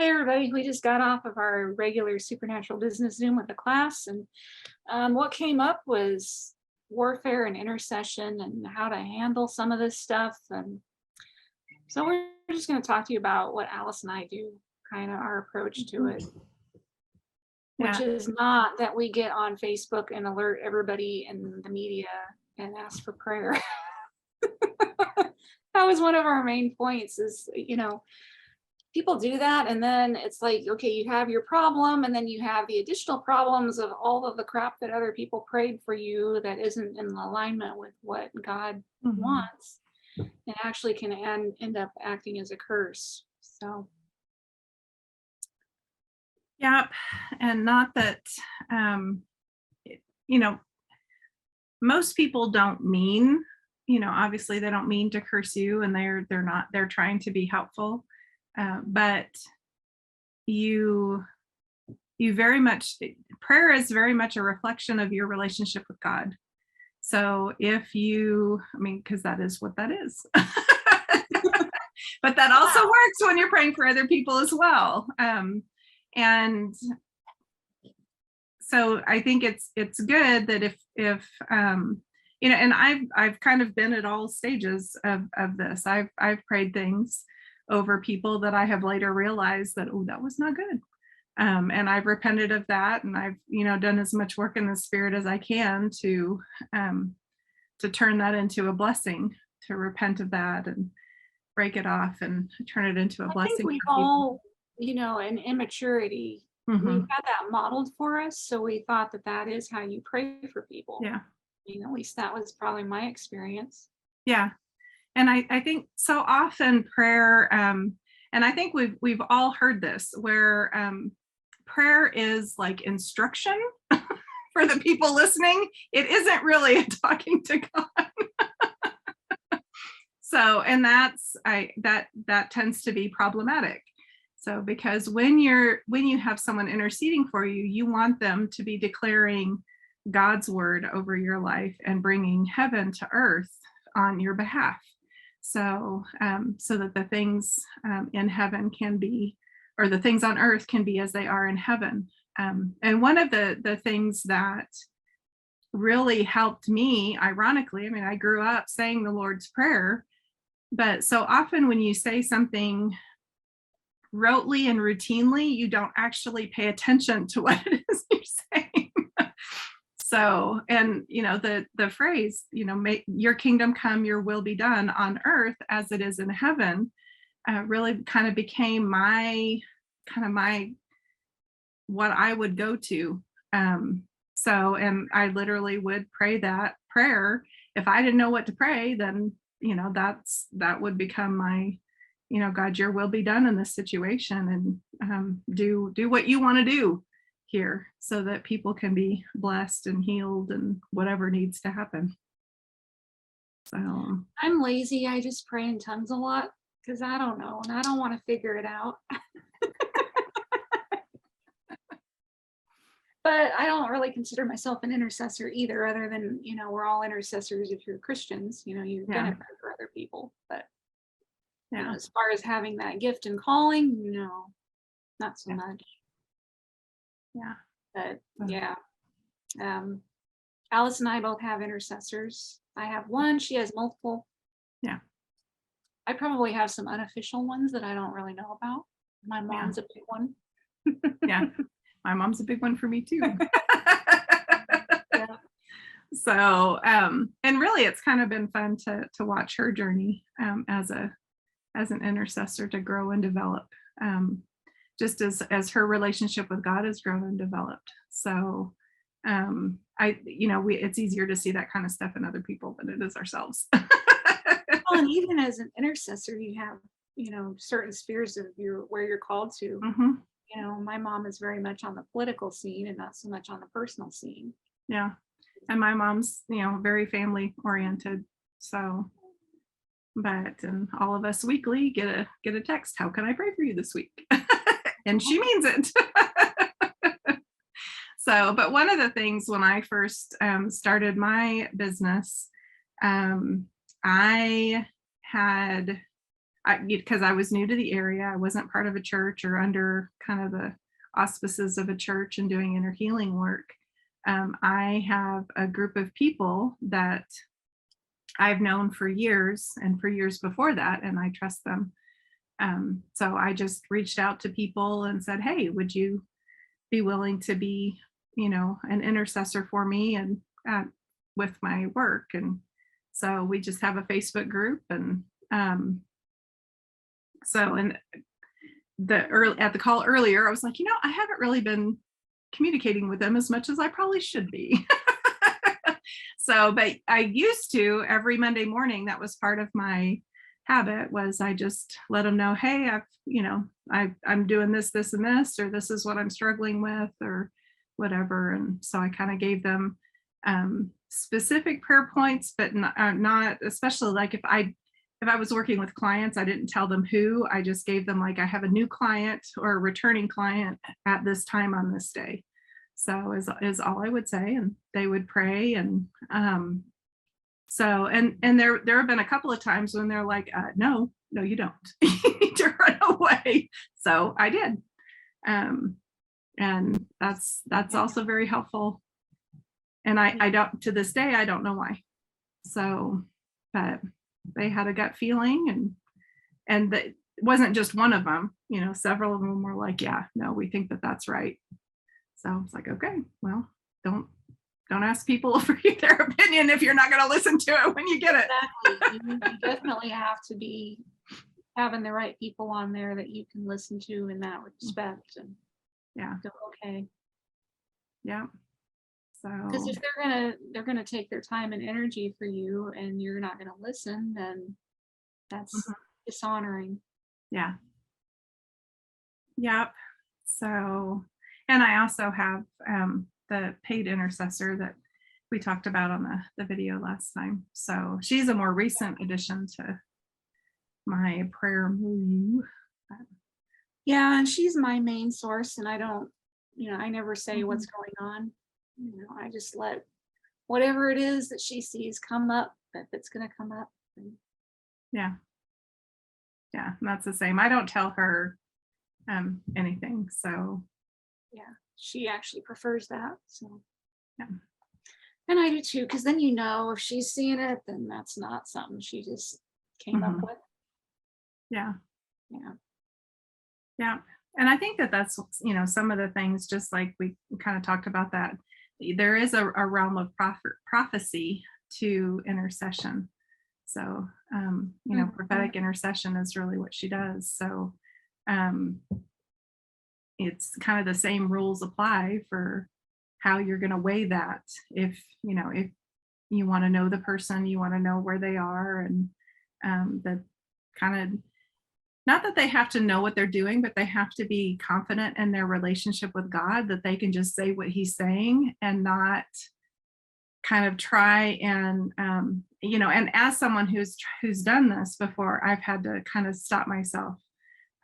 Hey everybody, we just got off of our regular supernatural business Zoom with the class, and what came up was warfare and intercession and how to handle some of this stuff. And so we're just going to talk to you about what Alice and I do, kind of our approach to it, which Yeah. is not that we get on Facebook and alert everybody in the media and ask for prayer. That was one of our main points is, people do that, and then it's like, okay, you have your problem, and then you have the additional problems of all of the crap that other people prayed for you that isn't in alignment with what God wants, and actually can end up acting as a curse. So Yep. And not that, you know, most people don't mean, obviously they don't mean to curse you, and they're trying to be helpful. But you very much, prayer is very much a reflection of your relationship with God. So because that is what that is. But that also works when you're praying for other people as well. And so I think it's good that if and I've kind of been at all stages of this. I've prayed things over people that I have later realized that, oh, that was not good. And I've repented of that, and I've done as much work in the spirit as I can to turn that into a blessing, to repent of that and break it off and turn it into a blessing. I think we've all, in immaturity, we've had that modeled for us, so we thought that is how you pray for people. Yeah. At least that was probably my experience. Yeah. And I think so often prayer, and I think we've all heard this, where prayer is like instruction for the people listening. It isn't really talking to God. So, and that tends to be problematic. So, because when you have someone interceding for you, you want them to be declaring God's word over your life and bringing heaven to earth on your behalf. So, so that the things in heaven can be, or the things on earth can be as they are in heaven. And one of the things that really helped me, ironically, I grew up saying the Lord's Prayer, but so often when you say something rotely and routinely, you don't actually pay attention to what it is you're saying. So, and the phrase, make your kingdom come, your will be done on earth as it is in heaven, really kind of became my what I would go to. So, and I literally would pray that prayer. If I didn't know what to pray, then that would become my, God, your will be done in this situation, and do what you want to do here, so that people can be blessed and healed and whatever needs to happen. So I'm lazy. I just pray in tongues a lot because I don't know, and I don't want to figure it out. But I don't really consider myself an intercessor either, other than, we're all intercessors if you're Christians. You're gonna pray for other people. But as far as having that gift and calling, no, not so much. Yeah. But Alice and I both have intercessors. I have one, she has multiple. Yeah. I probably have some unofficial ones that I don't really know about. My mom's a big one. Yeah. My mom's a big one for me too. Yeah. So, and really it's kind of been fun to watch her journey as an intercessor, to grow and develop, just as her relationship with God has grown and developed. So, it's easier to see that kind of stuff in other people than it is ourselves. Well, and even as an intercessor, you have, certain spheres of where you're called to. My mom is very much on the political scene and not so much on the personal scene. Yeah. And my mom's, very family oriented. So, and all of us weekly get a text, how can I pray for you this week? And she means it. So, but one of the things when I first started my business, I because I was new to the area, I wasn't part of a church or under kind of the auspices of a church and doing inner healing work. I have a group of people that I've known for years and for years before that, and I trust them. So I just reached out to people and said, hey, would you be willing to be, an intercessor for me and with my work? And so we just have a Facebook group. And and at the call earlier, I was like, I haven't really been communicating with them as much as I probably should be. So, but I used to every Monday morning, that was part of my habit, was I just let them know, hey, I'm doing this, this, and this, or this is what I'm struggling with, or whatever. And so I kind of gave them specific prayer points, but not especially like if I was working with clients, I didn't tell them who. I just gave them, like, I have a new client or a returning client at this time on this day. So is all I would say, and they would pray. And so there have been a couple of times when they're like, no, you don't. You need to run away. So I did. And that's also very helpful. And I don't, to this day, I don't know why. So, but they had a gut feeling, and it wasn't just one of them, several of them were like, yeah, no, we think that that's right. So it's like, okay, well, don't ask people for their opinion if you're not going to listen to it when you get it. Exactly. You definitely have to be having the right people on there that you can listen to in that respect, and feel okay. Yeah. So because if they're gonna take their time and energy for you, and you're not gonna listen, then that's dishonoring. Yeah. Yep. So, and I also have the paid intercessor that we talked about on the video last time. So she's a more recent addition to my prayer milieu. Yeah, and she's my main source, and I don't, I never say what's going on. I just let whatever it is that she sees come up, if it's gonna come up. Yeah, and that's the same. I don't tell her anything. So yeah, she actually prefers that. So yeah. And I do too, because then if she's seeing it, then that's not something she just came up with. Yeah. Yeah. Yeah. And I think that's, some of the things, just like we kind of talked about, that there is a realm of prophecy to intercession. So, prophetic intercession is really what she does. So it's kind of the same rules apply for how you're going to weigh that. If you want to know the person, you want to know where they are, and the kind of, not that they have to know what they're doing, but they have to be confident in their relationship with God, that they can just say what he's saying and not kind of try and, and as someone who's done this before, I've had to kind of stop myself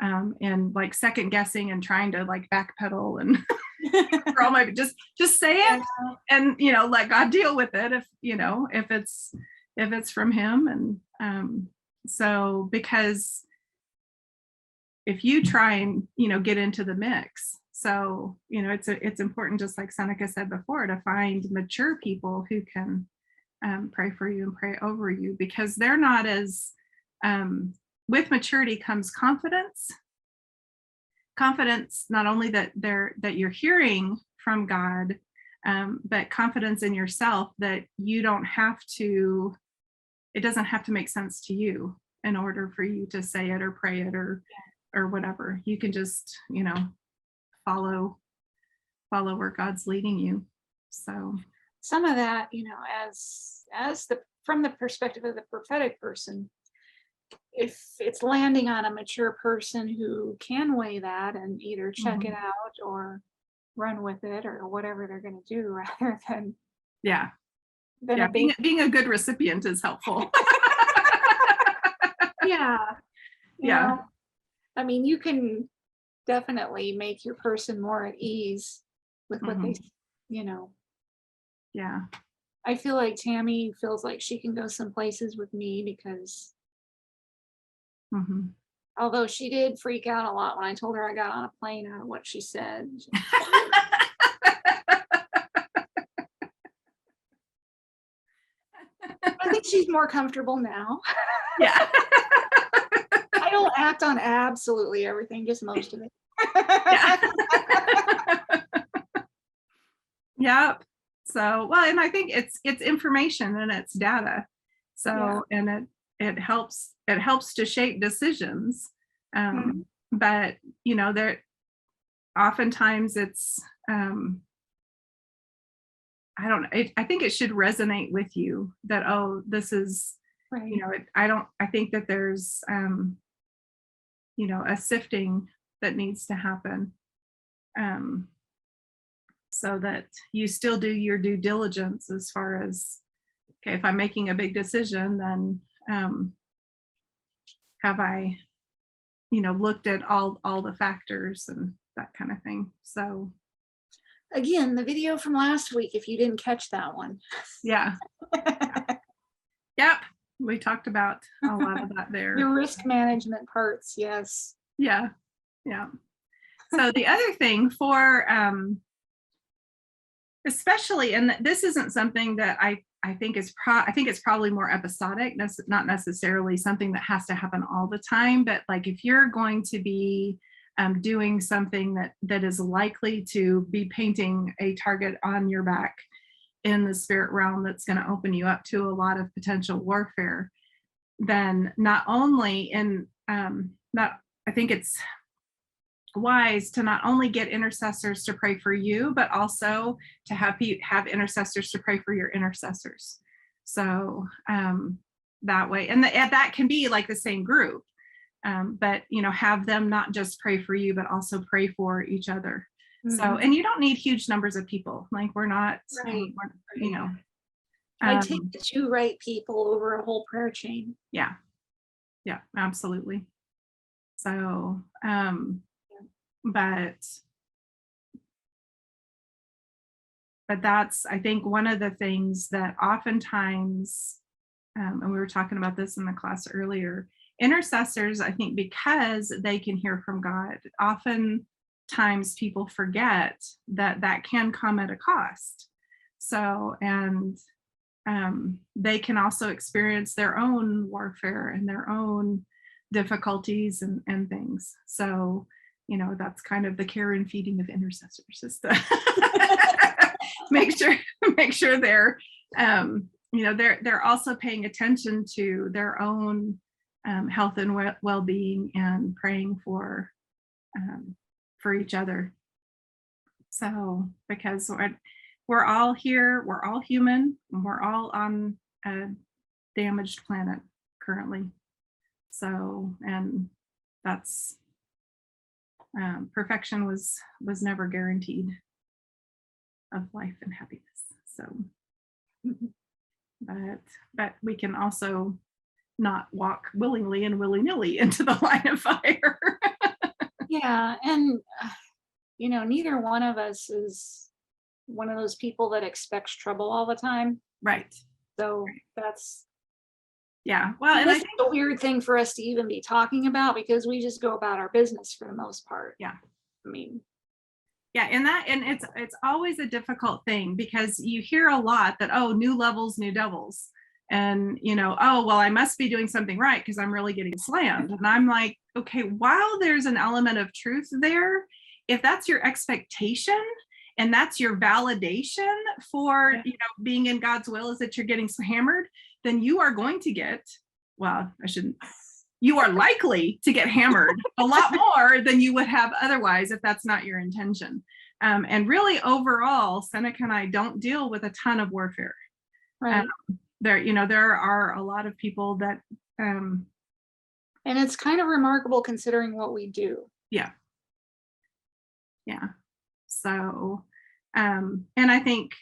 and like second guessing and trying to like backpedal and just say it and, let God deal with it if it's from him. And so, because if you try and, get into the mix. So, it's important, just like Seneca said before, to find mature people who can pray for you and pray over you, because they're not as, with maturity comes confidence. Confidence, not only that you're hearing from God, but confidence in yourself, that you don't have to, it doesn't have to make sense to you in order for you to say it or pray it or whatever. You can just, follow where God's leading you. So some of that, from the perspective of the prophetic person, if it's landing on a mature person who can weigh that and either check it out or run with it or whatever they're going to do, rather than being a good recipient is helpful. Yeah. I mean, you can definitely make your person more at ease with what they, Yeah. I feel like Tammy feels like she can go some places with me because Mhm. Although she did freak out a lot when I told her I got on a plane out of what she said. I think she's more comfortable now. Yeah. I don't act on absolutely everything, just most of it. Yeah. Yep. So, well, and I think it's information and it's data. Yeah. So, and it helps to shape decisions. Mhm. But there oftentimes it's I don't know. I think it should resonate with you that, oh, this is, Right. I think that there's a sifting that needs to happen. Um, so that you still do your due diligence as far as, okay, if I'm making a big decision, then have I, looked at all the factors and that kind of thing. So Again, the video from last week, if you didn't catch that one. yeah, yep, we talked about a lot of that there. The risk management parts, yes. Yeah, yeah. So the other thing for especially, and this isn't something that I think I think it's probably more episodic, not necessarily something that has to happen all the time, but like if you're going to be doing something that is likely to be painting a target on your back in the spirit realm that's going to open you up to a lot of potential warfare, then not only in not I think it's wise to not only get intercessors to pray for you, but also to have intercessors to pray for your intercessors. So that way, and that can be like the same group, but have them not just pray for you, but also pray for each other. So, Mhm. and you don't need huge numbers of people. Like we're not, Right. um, I'd take the two right people over a whole prayer chain. yeah, yeah, absolutely. So, but that's, I think, one of the things that oftentimes, and we were talking about this in the class earlier, intercessors, I think, because they can hear from God, oftentimes people forget that that can come at a cost. So, and they can also experience their own warfare and their own difficulties and things. So, that's kind of the care and feeding of intercessors, is to make sure they're they're also paying attention to their own health and well-being and praying for each other. So because we're all here, we're all human, and we're all on a damaged planet currently. So, and that's perfection was never guaranteed of life and happiness. So, but we can also not walk willingly and willy-nilly into the line of fire. Yeah, and neither one of us is one of those people that expects trouble all the time. Right. So that's Yeah. Well, and I this is think, a weird thing for us to even be talking about because we just go about our business for the most part. yeah. I mean, Yeah, and it's always a difficult thing because you hear a lot that, oh, new levels, new devils. And oh, well, I must be doing something right because I'm really getting slammed. And I'm like, okay, while there's an element of truth there, if that's your expectation and that's your validation for being in God's will, is that you're getting hammered, then you are going to get, well, you are likely to get hammered a lot more than you would have otherwise if that's not your intention. And really, overall, Seneca and I don't deal with a ton of warfare. right. There are a lot of people that, And it's kind of remarkable considering what we do. yeah. So, and I think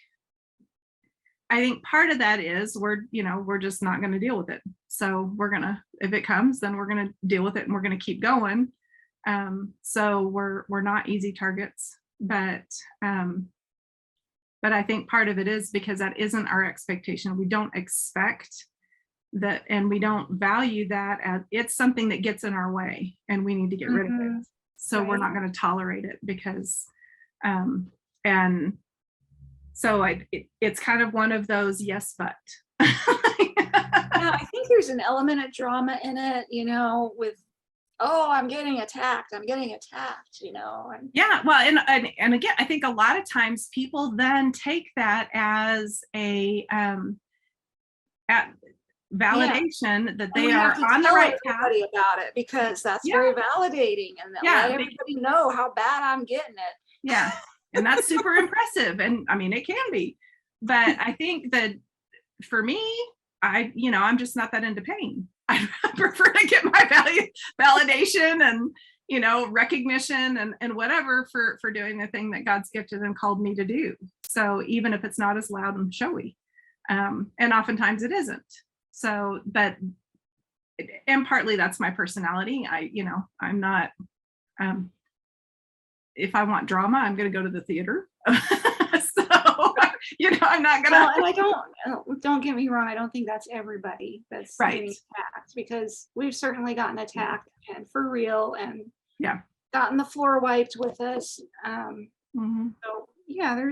part of that is we're just not going to deal with it. So if it comes, then we're going to deal with it and we're going to keep going. So we're not easy targets, but I think part of it is because that isn't our expectation. We don't expect and we don't value that as it's something that gets in our way and we need to get rid of it. So we're not going to tolerate it because, and so it's kind of one of those yes, but. Yeah, I think there's an element of drama in it, with, oh, I'm getting attacked, and Yeah, well, and again, I think a lot of times people then take that as a validation that they are on the right path. Everybody about it because that's Yeah. very validating, and let everybody know how bad I'm getting it. Yeah, and that's super impressive, and I mean it can be, but I think that for me, I'm just not that into pain. I prefer to get my validation and recognition and whatever for doing the thing that God's gifted and called me to do. So even if it's not as loud and showy, and oftentimes it isn't. So, and partly that's my personality. I'm not. If I want drama, I'm going to go to the theater. So, I'm not gonna. Well, and don't get me wrong. I don't think that's everybody that's getting attacked, because we've certainly gotten attacked and for real, and gotten the floor wiped with us. So yeah,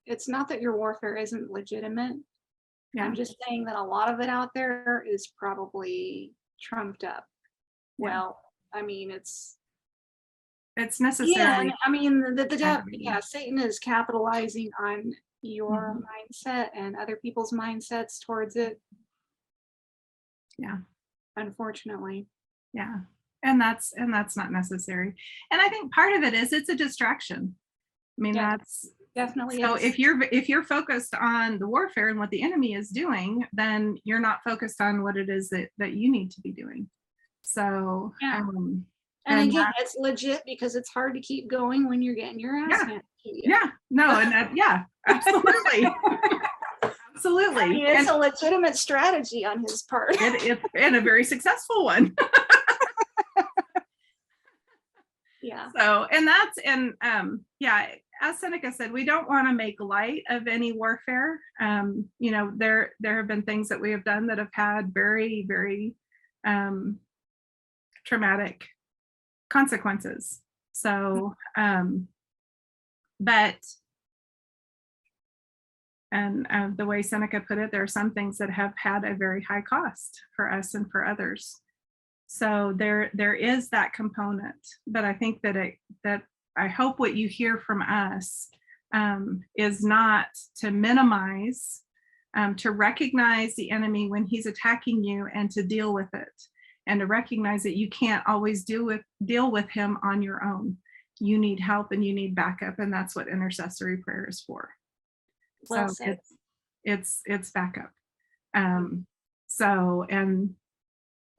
it's not that your warfare isn't legitimate. Yeah. I'm just saying that a lot of it out there is probably trumped up. Yeah. Well, I mean, it's necessary. Yeah, I mean, Satan is capitalizing on your mindset and other people's mindsets towards it. Yeah. Unfortunately. Yeah. And that's not necessary. And I think part of it is it's a distraction. I mean, that's definitely so is. If you're focused on the warfare and what the enemy is doing, then you're not focused on what it is that you need to be doing. So and again, it's legit because it's hard to keep going when you're getting your ass handed to you. Yeah, no, and absolutely. Absolutely. I mean, it's a legitimate strategy on his part. And a very successful one. Yeah. So, as Seneca said, we don't want to make light of any warfare. There have been things that we have done that have had very, very traumatic consequences. So, but the way Seneca put it, there are some things that have had a very high cost for us and for others. So there is that component, but I think that I hope what you hear from us is not to minimize, to recognize the enemy when he's attacking you and to deal with it, and to recognize that you can't always deal with him on your own. You need help and you need backup, and that's what intercessory prayer is for. Well so said. It's backup. And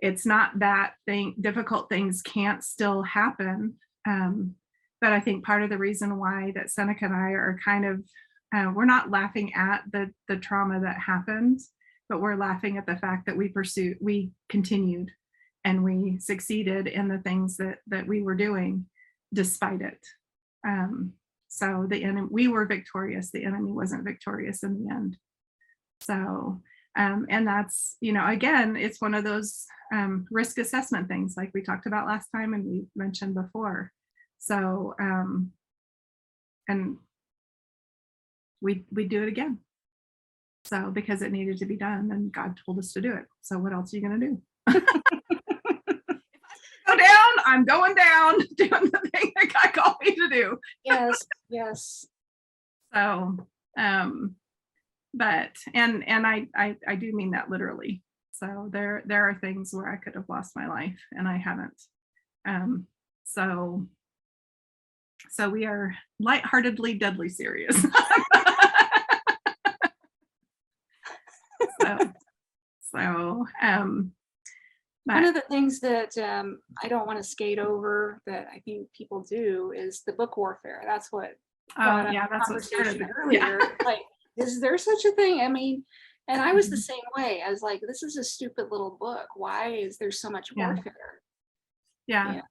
it's not that difficult things can't still happen. But I think part of the reason why that Seneca and I are kind of, we're not laughing at the trauma that happened, but we're laughing at the fact that we continued and we succeeded in the things that we were doing despite it. So we were victorious. The enemy wasn't victorious in the end. So, and that's, again, it's one of those risk assessment things like we talked about last time and we mentioned before. So, and we do it again. So, because it needed to be done and God told us to do it. So what else are you going to do? Go down, I'm going down, doing the thing that God called me to do. Yes. So, but, and I do mean that literally. So there are things where I could have lost my life and I haven't. So we are lightheartedly deadly serious. One of the things that I don't want to skate over that I think people do is the book warfare. That's what that's what started earlier. Yeah. Like, is there such a thing? I mean, and I was the same way. I was like, this is a stupid little book. Why is there so much warfare? Yeah.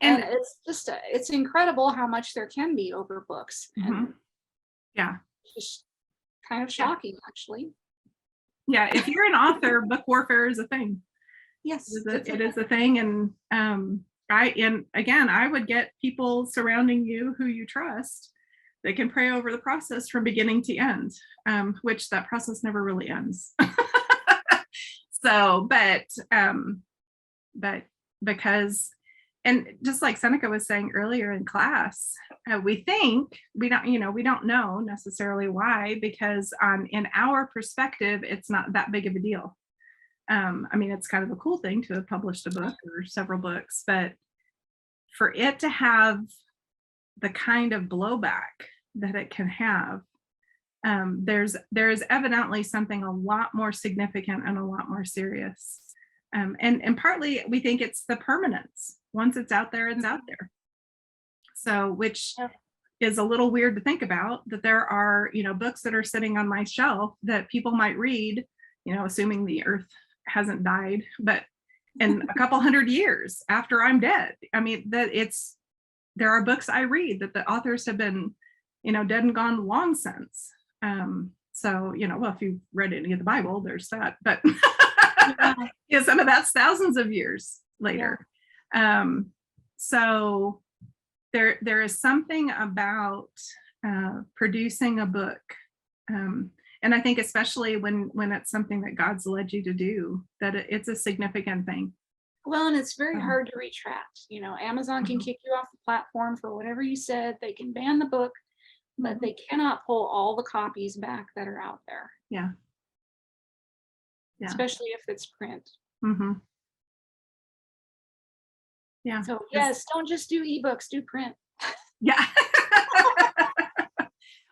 And it's just it's incredible how much there can be over books. And yeah. just kind of shocking, actually. Yeah, if you're an author, book warfare is a thing. Yes. It is a thing. And I would get people surrounding you who you trust. They can pray over the process from beginning to end, which that process never really ends. So, but because, and just like Seneca was saying earlier in class, we don't know necessarily why, because in our perspective, it's not that big of a deal. I mean, it's kind of a cool thing to have published a book or several books, but for it to have the kind of blowback that it can have, there is evidently something a lot more significant and a lot more serious. And partly we think it's the permanence. Once it's out there, it's out there. So, which is a little weird to think about, that there are, books that are sitting on my shelf that people might read, assuming the earth hasn't died, but in a couple hundred years after I'm dead. I mean, there are books I read that the authors have been, dead and gone long since. So, well, if you've read any of the Bible, there's that, but some of that's thousands of years later. So there is something about producing a book. And I think especially when it's something that God's led you to do, that it's a significant thing. Well, and it's very hard to retract. Amazon can Mhm. kick you off the platform for whatever you said. They can ban the book, but they cannot pull all the copies back that are out there. Yeah. Especially if it's print. Mm-hmm. Yeah. So yes, don't just do ebooks, do print. Yeah.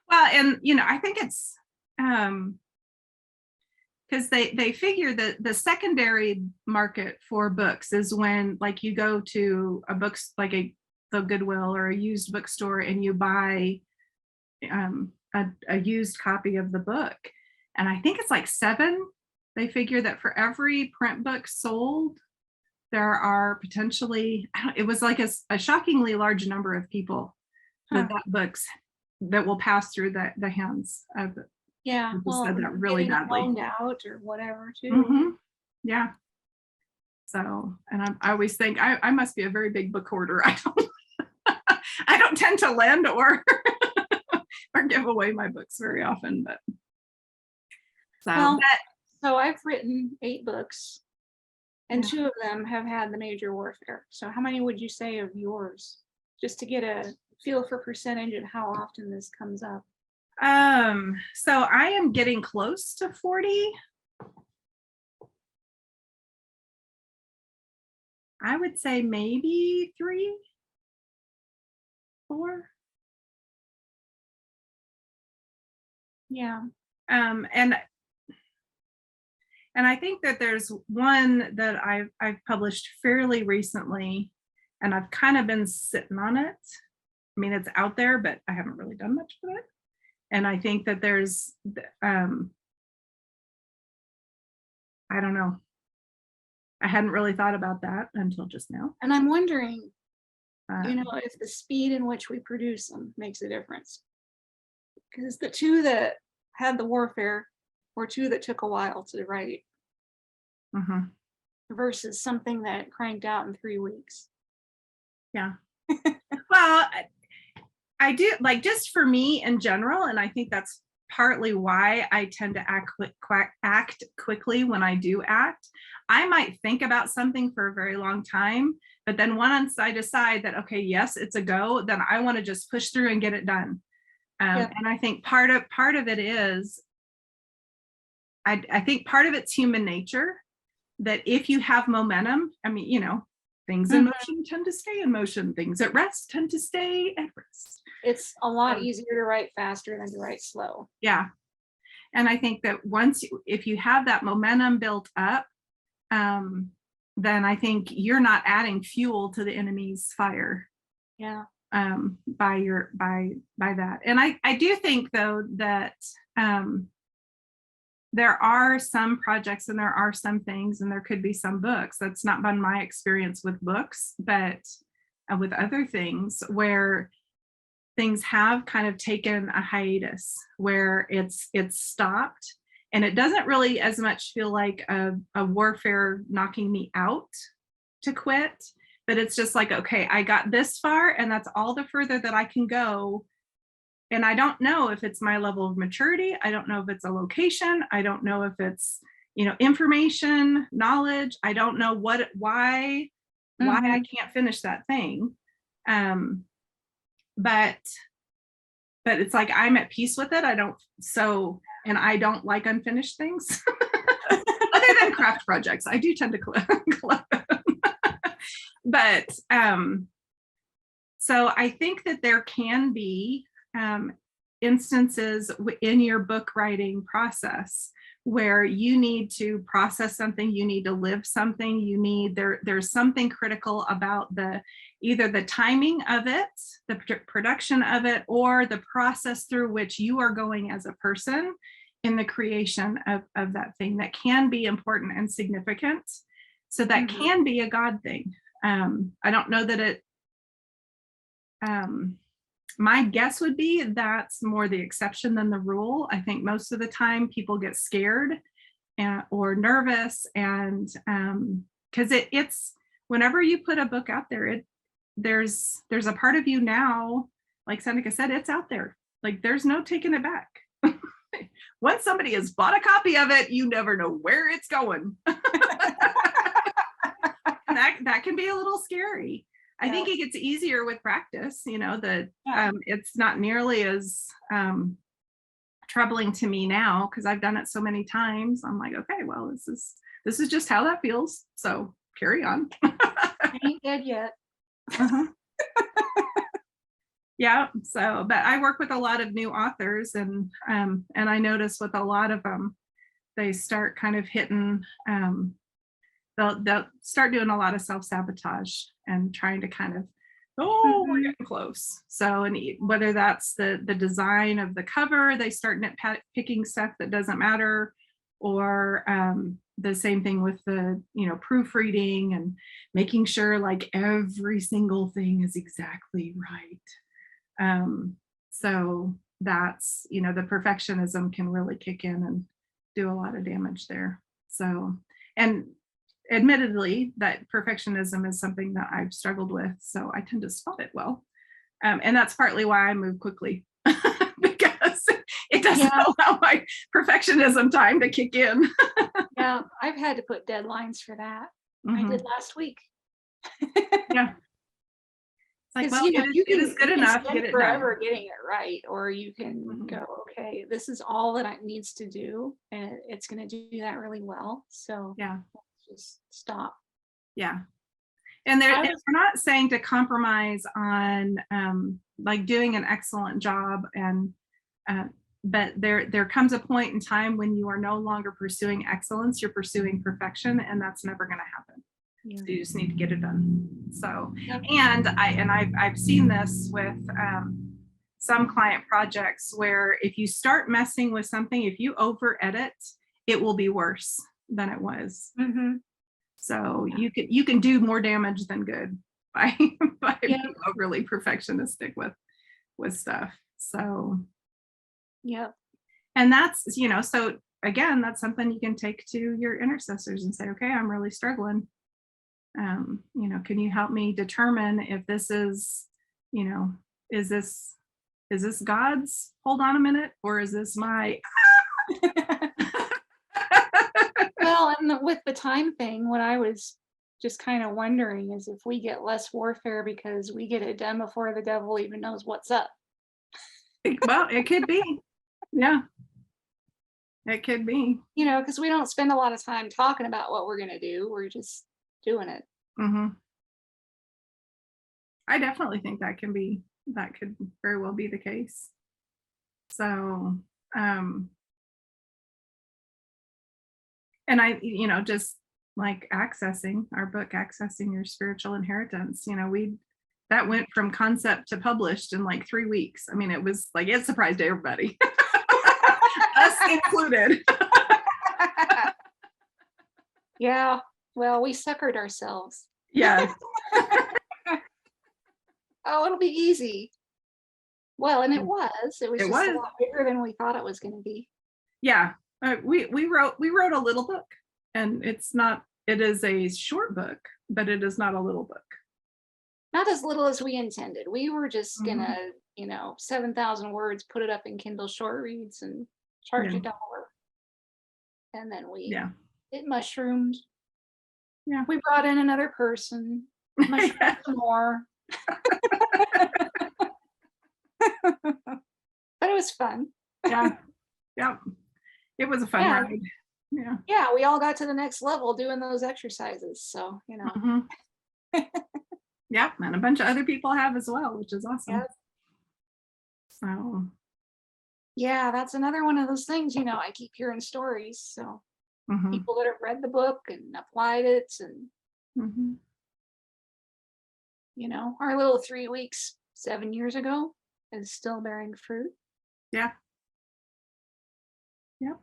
Well, and I think it's because they figure that the secondary market for books is when, like, you go to a books like the Goodwill or a used bookstore and you buy a used copy of the book. And I think it's like 7. They figure that for every print book sold, there are potentially, it was like a shockingly large number of people that books that will pass through the hands of it. Yeah, well, said that really badly. Loaned out or whatever too. Mm-hmm. Yeah. So, and I always think I must be a very big book hoarder. I don't tend to lend or give away my books very often, but so I've written 8 books, and 2 of them have had the major warfare. So how many would you say of yours, just to get a feel for percentage of how often this comes up? So I am getting close to 40. I would say maybe 3, 4. Yeah. And I think that there's one that I've published fairly recently, and I've kind of been sitting on it. I mean, it's out there, but I haven't really done much with it. And I think that there's, I don't know. I hadn't really thought about that until just now. And I'm wondering, if the speed in which we produce them makes a difference. Because the 2 that had the warfare were 2 that took a while to write. Mm-hmm. Versus something that cranked out in 3 weeks. Yeah. Well, I do, like, just for me in general, and I think that's partly why I tend to act quickly when I do act. I might think about something for a very long time, but then once I decide that, okay, yes, it's a go, then I want to just push through and get it done. And I think part of it is, I think part of it's human nature, that if you have momentum, I mean, things in motion tend to stay in motion. Things at rest tend to stay at rest. It's a lot easier to write faster than to write slow. Yeah. And I think that if you have that momentum built up, then I think you're not adding fuel to the enemy's fire. Yeah. By that. And I do think, though, that there are some projects and there are some things, and there could be some books. That's not been my experience with books, but with other things where things have kind of taken a hiatus, where it's stopped, And it doesn't really as much feel like a warfare knocking me out to quit, but it's just like, okay, I got this far and that's all the further that I can go. And I don't know if it's my level of maturity. I don't know if it's a location. I don't know if it's, information, knowledge. I don't know why I can't finish that thing. But it's like, I'm at peace with it. And I don't like unfinished things. Other than craft projects, I do tend to collect them. But so I think that there can be instances in your book writing process where you need to process something, you need to live something, there's something critical about either the timing of it, the production of it, or the process through which you are going as a person in the creation of that thing that can be important and significant. So that can be a God thing. I don't know that it, my guess would be that's more the exception than the rule. I think most of the time people get scared or nervous, and because it's whenever you put a book out there, there's a part of you now, like Seneca said, it's out there. Like there's no taking it back. Once somebody has bought a copy of it, you never know where it's going. that can be a little scary. I think it gets easier with practice, it's not nearly as troubling to me now because I've done it so many times. I'm like, okay, well, this is just how that feels. So carry on. Ain't dead yet. Yeah. So, but I work with a lot of new authors, and I notice with a lot of them, they start kind of hitting, they'll start doing a lot of self-sabotage and trying to kind of, we're getting close. So, and whether that's the design of the cover, they start nitpicking stuff that doesn't matter, or the same thing with the, proofreading and making sure like every single thing is exactly right. So that's, the perfectionism can really kick in and do a lot of damage there. So, and admittedly, that perfectionism is something that I've struggled with, so I tend to spot it well. And that's partly why I move quickly, because it doesn't allow my perfectionism time to kick in. Yeah, I've had to put deadlines for that. I did last week. Yeah. It's like, well, it is good enough to get it forever done. getting it right, or you can go, okay, this is all that it needs to do, and it's going to do that really well. So yeah, just stop. Yeah. And we're not saying to compromise on like doing an excellent job, and but there comes a point in time when you are no longer pursuing excellence, you're pursuing perfection, and that's never going to happen. So you just need to get it done. So, and I've seen this with some client projects where if you start messing with something, if you over edit, it will be worse than it was. So you can do more damage than good by being overly perfectionistic with stuff. So and that's, so again, that's something you can take to your intercessors and say, okay, I'm really struggling. Can you help me determine if this is, is this God's hold on a minute, or is this my Well, and with the time thing, what I was just kind of wondering is if we get less warfare because we get it done before the devil even knows what's up. Well, it could be. Yeah. It could be. Because we don't spend a lot of time talking about what we're going to do. We're just doing it. I definitely think that could very well be the case. So, and I, just like accessing our book, Accessing Your Spiritual Inheritance, that went from concept to published in like 3 weeks. I mean, it was like, it surprised everybody, us included. Yeah. Well, we suckered ourselves. Yeah. Oh, it'll be easy. Well, and it was. It was just was a lot bigger than we thought it was going to be. Yeah. We wrote a little book, and it is a short book, but it is not a little book. Not as little as we intended. We were just Mhm. gonna, 7,000 words, put it up in Kindle short reads and charge Yeah, $1. And then yeah, it mushroomed. yeah. We brought in another person, mushroomed some more. But it was fun. Yeah, yeah. It was a fun Yeah, ride. Yeah. yeah, we all got to the next level doing those exercises. So. Mhm. Yep, and a bunch of other people have as well, which is Yeah. awesome. So, Yeah, that's another one of those things, I keep hearing stories. So mhm, people that have read the book and applied it, and mhm. our little 3 weeks 7 years ago is still bearing fruit. Yeah, yep.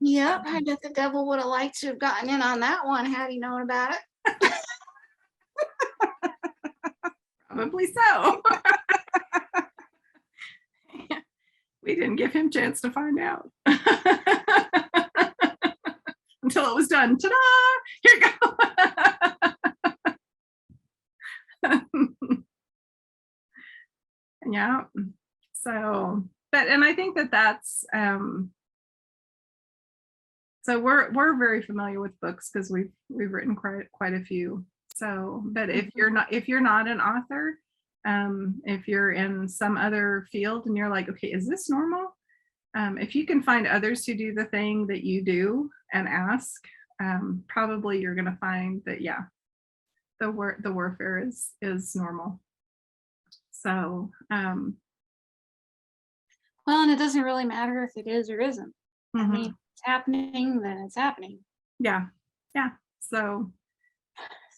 Yep, I bet the devil would have liked to have gotten in on that one had he known about it. Probably so. We didn't give him a chance to find out. Until it was done. Ta-da! Here you go. Yeah. So, and I think that's so we're very familiar with books because we've written quite a few. So, but if you're not an author, if you're in some other field and you're like, okay, is this normal? If you can find others who do the thing that you do and ask, probably you're going to find that, yeah, the warfare is normal. So, Well, and it doesn't really matter if it is or isn't. I mhm, mean, if it's happening, then it's happening. yeah, yeah. So,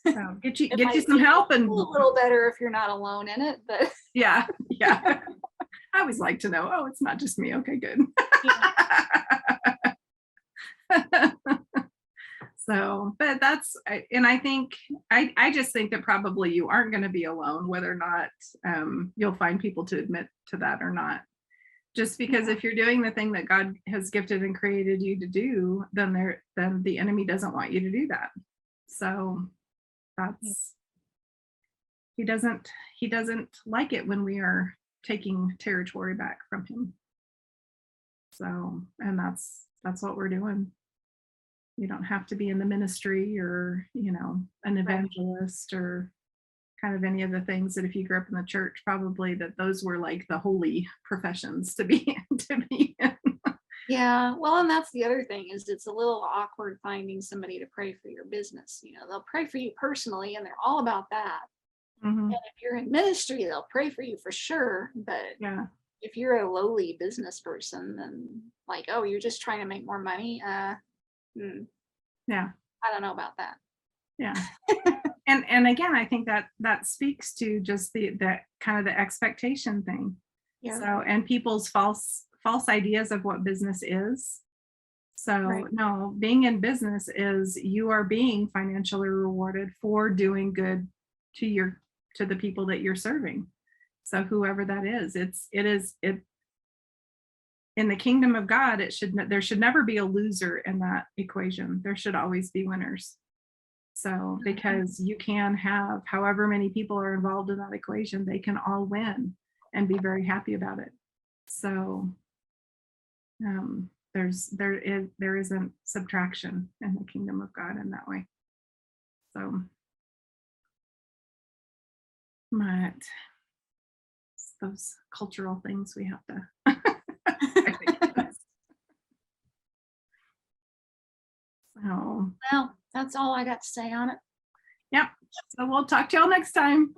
It get you might some make you help, feel and a little better if you're not alone in it, but yeah, yeah. I always like to know, oh, it's not just me. Okay, good. yeah. So, but and I think I just think that probably you aren't going to be alone, whether or not you'll find people to admit to that or not. Just because Yeah. if you're doing the thing that God has gifted and created you to do, then the enemy doesn't want you to do that. So Yeah. that's he doesn't like it when we are taking territory back from him. So, and that's what we're doing. You don't have to be in the ministry or, an Right. evangelist or kind of any of the things that if you grew up in the church, probably that those were like the holy professions to be to be in. Yeah. Well, and that's the other thing is it's a little awkward finding somebody to pray for your business. They'll pray for you personally and they're all about that. Mhm. And if you're in ministry, they'll pray for you for sure. But Yeah. if you're a lowly business person, then like, oh, you're just trying to make more money. Yeah. I don't know about that. Yeah. And again, I think that speaks to just the kind of the expectation thing. Yeah. So, and people's false ideas of what business is. So, Right. no, being in business is you are being financially rewarded for doing good to the people that you're serving. So whoever that is, it in the kingdom of God, there should never be a loser in that equation. There should always be winners. So, because you can have however many people are involved in that equation, they can all win and be very happy about it. So, there isn't subtraction in the kingdom of God in that way. So, but it's those cultural things we have to. So, Well, that's all I got to say on it. yep. So we'll talk to y'all next time.